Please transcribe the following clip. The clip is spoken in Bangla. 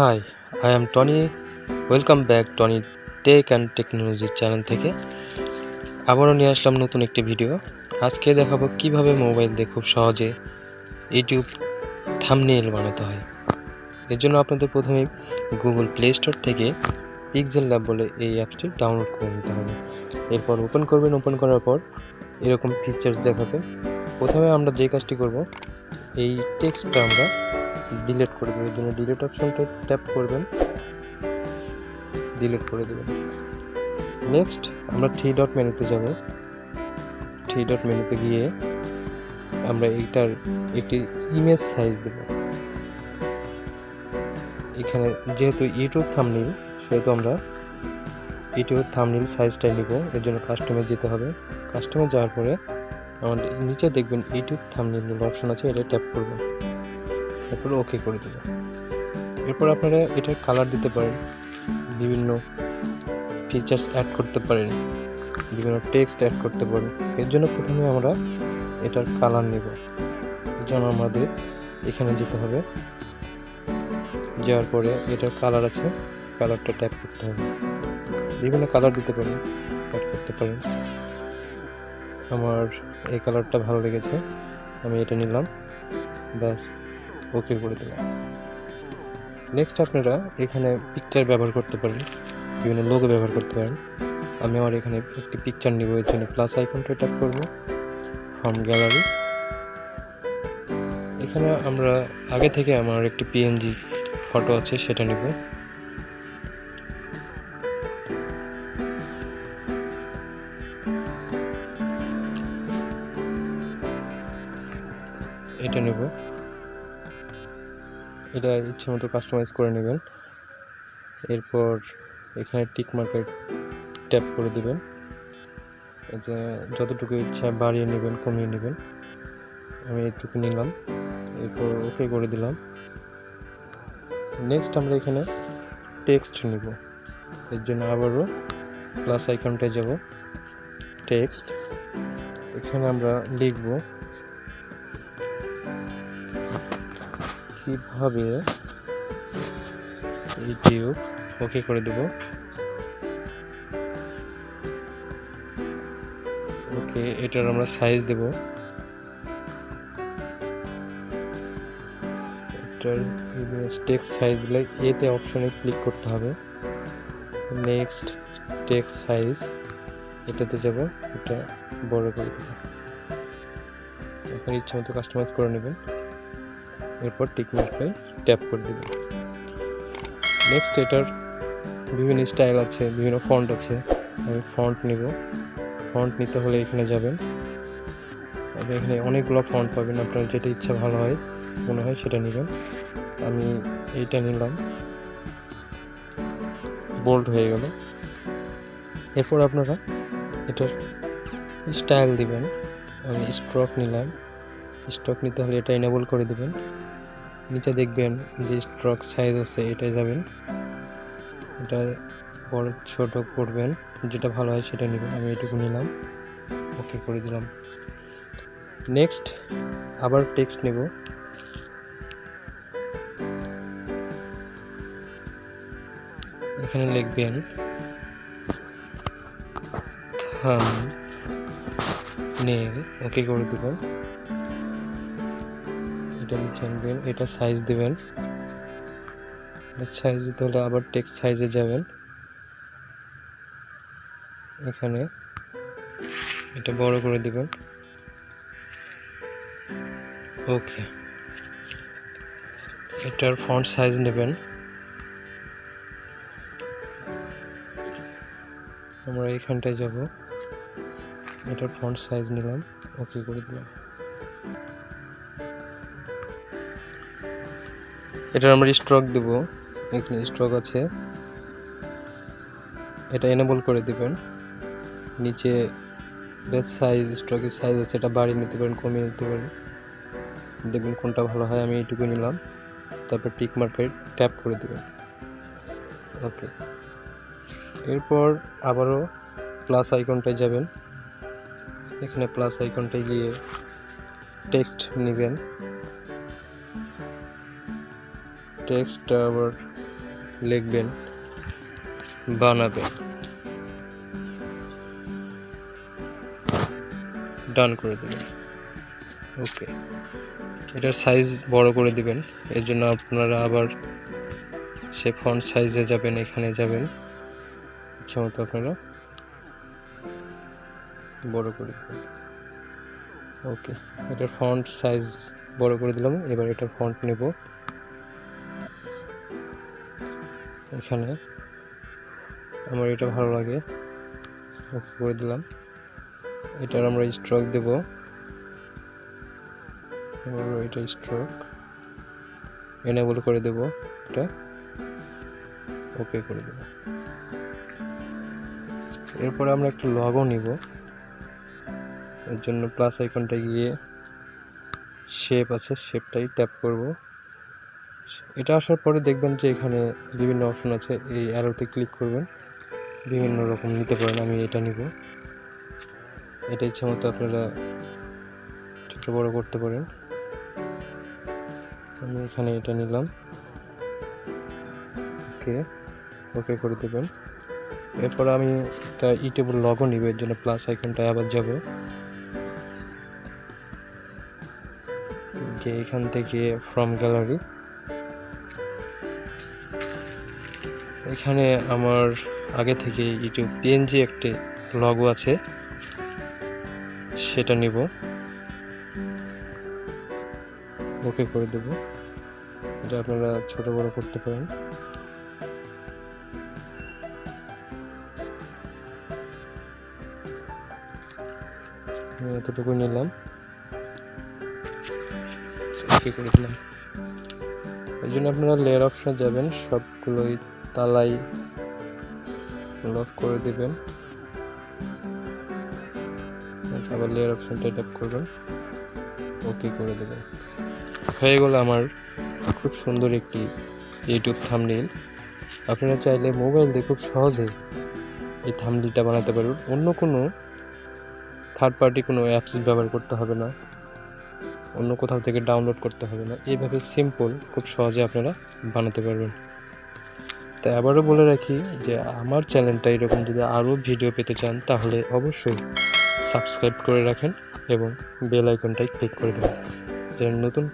High, I am Tony. Welcome back Tony tech and technology channel থেকে আবারও নিয়ে আসলাম নতুন একটি ভিডিও। আজকে দেখাবো কিভাবে মোবাইল দিয়ে খুব সহজে ইউটিউব থাম্বনেইল বানাতে হয়। এর জন্য আপনাদের প্রথমেই গুগল প্লে স্টোর থেকে পিক্সেল ল্যাব বলে এই অ্যাপটি ডাউনলোড করে নিতে হবে। এরপর ওপেন করবেন। ওপেন করার পর এরকম ফিচার্স দেখাবে। প্রথমে আমরা যে কাজটি করব, এই টেক্সটটা আমরা ডিলিট করে দেবো। এর জন্য ডিলিট অপশনটা ট্যাপ করবেন, ডিলিট করে দেবেন। নেক্সট আমরা থ্রি ডট মেনুতে যাব। থ্রি ডট মেনুতে গিয়ে আমরা এইটার একটি ইমেজ সাইজ দেব। এখানে যেহেতু ইউটিউব থাম্বনেইল, সেহেতু আমরা ইউটিউব থাম্বনেইল সাইজটাই নিব। এর জন্য কাস্টমে যেতে হবে। কাস্টমে যাওয়ার পরে আমাদের নিচে দেখবেন ইউটিউব থাম্বনেইল অপশন আছে, এটা ট্যাপ করবেন, তারপর ওকে করে দেবেন। এরপর আপনারা এটার কালার দিতে পারেন, বিভিন্ন ফিচার্স অ্যাড করতে পারেন, বিভিন্ন টেক্সট অ্যাড করতে পারেন। এর জন্য প্রথমে আমরা এটার কালার নেব। এর জন্য আমাদের এখানে যেতে হবে। যাওয়ার পরে এটার কালার আছে, কালারটা ট্যাপ করতে হবে। বিভিন্ন কালার দিতে পারেন, অ্যাড করতে পারেন। আমার এই কালারটা ভালো লেগেছে, আমি এটা নিলাম, ব্যাস ওকে করে দিলাম। নেক্সট আপনারা এখানে পিকচার ব্যবহার করতে পারেন, বিভিন্ন লোগো ব্যবহার করতে পারেন। আমি আমার এখানে একটি পিকচার নিব। এর জন্য প্লাস আইকনটা ট্যাপ করব, হোম গ্যালারি। এখানে আমরা আগে থেকে আমার একটি পিএনজি ফটো আছে, সেটা নিব। এটা নিব, এটা ইচ্ছে মতো কাস্টমাইজ করে নেবেন। এরপর এখানে টিক মার্কের ট্যাপ করে দিবেন। যে যতটুকু ইচ্ছা বাড়িয়ে নেবেন, কমিয়ে নেবেন। আমি এইটুকু নিলাম, এরপর ওকে করে দিলাম। নেক্সট আমরা এখানে টেক্সট নিব। এর জন্য আবারও প্লাস আইকনটায় যাব, টেক্সট। এখানে আমরা লিখব কিভাবে ইউটিউব, ওকে করে দেব। ওকে, এটার আমরা সাইজ দেব। এটার টেক্সট সাইজ দিলে এতে অপশনে ক্লিক করতে হবে। নেক্সট টেক্সট সাইজ, এটাতে যাব, এটা বড় করে দেব। আপনার ইচ্ছা মতো কাস্টমাইজ করে নেবেন। এরপর টিক মার্কে ট্যাপ করে দেবেন। নেক্সট এটার বিভিন্ন স্টাইল আছে, বিভিন্ন ফন্ট আছে। আমি ফন্ট নেব। ফন্ট নিতে হলে এখানে যাবেন, এখানে অনেকগুলো ফন্ট পাবেন। আপনার যেটা ইচ্ছা ভালো হয়, মনে হয় সেটা নেবেন। আমি এইটা নিলাম, বোল্ড হয়ে গেল। এরপর আপনারা এটার স্টাইল দিবেন। আমি স্ট্রোক নিলাম। স্ট্রোক নিতে হলে এটা এনেবল করে দিবেন। নিচে দেখবেন যে স্ট্রোক সাইজ আছে, এটাই যাবেন। এটা বড় ছোট করবেন, যেটা ভালো হয় সেটা নেবেন। আমি এটুকু নিলাম, ওকে করে দিলাম। নেক্সট আবার টেক্সট নেব। এখানে লিখবেন থাম্বনেইল, ওকে করে দেবেন। এটা নিচে আনবেন, এটা সাইজ দেবেন। সাইজ দিতে হলে আবার টেক্সট সাইজে যাবেন। এখানে এটা বড় করে দিবেন, ওকে। এটার ফন্ট সাইজ নেবেন। আমরা এখানটায় যাব, এটার ফন্ট সাইজ নিলাম, ওকে করে দিলাম। এটার আমরা স্ট্রোক দেব। এখানে স্ট্রোক আছে, এটা এনেবল করে দিবেন। নিচে সাইজ, স্ট্রোকের সাইজ আছে, এটা বাড়িয়ে নিতে পারেন, কমিয়ে নিতে পারেন, দেখবেন কোনটা ভালো হয়। আমি এইটুকু নিলাম, তারপর টিক মার্কে ট্যাপ করে দেবেন, ওকে। এরপর আবারও প্লাস আইকনটায় যাবেন। এখানে প্লাস আইকনটায় গিয়ে টেক্সট নেবেন। টেক্সটটা আবার লিখবেন, বানাবেন, ডান করে দেবেন। ওকে, এটার সাইজ বড় করে দিবেন। এর জন্য আপনারা আবার সে ফন্ট সাইজে যাবেন, এখানে যাবেন, ইচ্ছা মতো আপনারা বড় করে দেবেন। ওকে, এটার ফন্ট সাইজ বড় করে দিলাম। এবার এটার ফন্ট নেব, এখানে আমার এটা ভালো লাগে, ওকে করে দিলাম। এটার আমরা স্ট্রোক দেব, এটা স্ট্রোক এনেবল করে দেব, এটা ওকে করে দেব। এরপরে আমরা একটা লগো নিব। এর জন্য প্লাস আইকনটা গিয়ে শেপ আছে, শেপটাই ট্যাপ করব। এটা আসার পরে দেখবেন যে এখানে বিভিন্ন অপশন আছে, এই অ্যারোতে ক্লিক করবেন, বিভিন্ন রকম নিতে পারেন। আমি এটা নিব, এটা ইচ্ছা মতো আপনারা ছোট বড় করতে পারেন। আমি এখানে এটা নিলাম, ওকে ওকে করে দেবেন। এরপর আমি একটা ইটেবল লগো নিব। এর জন্য প্লাস আইকনটা আবার যাব, যে এখান থেকে ফ্রম গ্যালারি, এখানে আমার আগে থেকে ইউটিউব পিএনজি একটি লগো আছে, সেটা নিব, ওকে করে দেব। এটা আপনারা ছোট বড় করতে পারেন। আমি এতটুকু নিলাম, ওকে করে দিলাম। এই জন্য আপনারা লেয়ার অপশনে যাবেন, সবগুলোই তালাই লক করে দিবেন, আবার লেয়ার অপশনটা ট্যাপ করবেন, ওকে করে দেবেন। হয়ে গেল আমার খুব সুন্দর একটি ইউটিউব থাম্বনেইল। আপনারা চাইলে মোবাইল দিয়ে খুব সহজে এই থাম্বনেইলটা বানাতে পারবেন। অন্য কোনো থার্ড পার্টি কোনো অ্যাপস ব্যবহার করতে হবে না, অন্য কোথাও থেকে ডাউনলোড করতে হবে না। এইভাবে সিম্পল খুব সহজে আপনারা বানাতে পারবেন। তাই আবারও বলে রাখি যে আমার চ্যানেলটা এরকম যদি আরও ভিডিও পেতে চান তাহলে অবশ্যই সাবস্ক্রাইব করে রাখেন এবং বেল আইকনটাই ক্লিক করে দেবেন, যেন নতুন